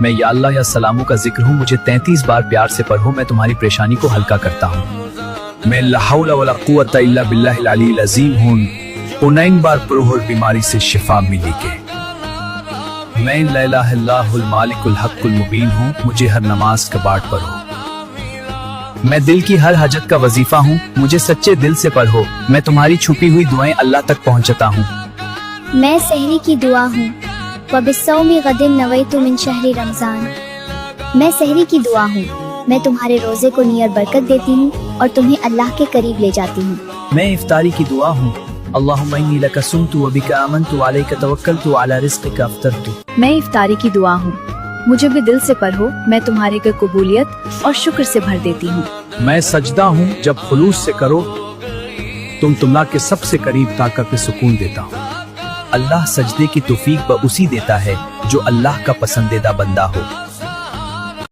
میں یا اللہ یا سلاموں کا ذکر ہوں، مجھے 33 بار پیار سے پڑھو، میں تمہاری پریشانی کو ہلکا کرتا ہوں۔ میں لا حول ولا قوت الا باللہ العلی العظیم ہوں، 49 بار پڑھو اور بیماری سے شفا ملے گی۔ میں لا الہ الا اللہ المالک الحق المبین ہوں، مجھے ہر نماز کا پاٹ پڑھو۔ میں دل کی ہر حاجت کا وظیفہ ہوں، مجھے سچے دل سے پڑھو، میں تمہاری چھپی ہوئی دعائیں اللہ تک پہنچتا ہوں۔ میں سحری کی دعا ہوں، وبالصوم غد نویت من شہر رمضان۔ میں سحری کی دعا ہوں، میں تمہارے روزے کو نیت برکت دیتی ہوں اور تمہیں اللہ کے قریب لے جاتی ہوں۔ میں افطاری کی دعا ہوں، اللہم انی لک صمت وبک آمنت وعلیک توکلت وعلی رزقک افطرت۔ میں افطاری کی دعا ہوں، مجھے بھی دل سے پڑھو، میں تمہارے کے قبولیت اور شکر سے بھر دیتی ہوں۔ میں سجدہ ہوں، جب خلوص سے کرو تم کے سب سے قریب تا کر سکون دیتا ہوں۔ اللہ سجدے کی توفیق اسی دیتا ہے جو اللہ کا پسندیدہ بندہ ہو۔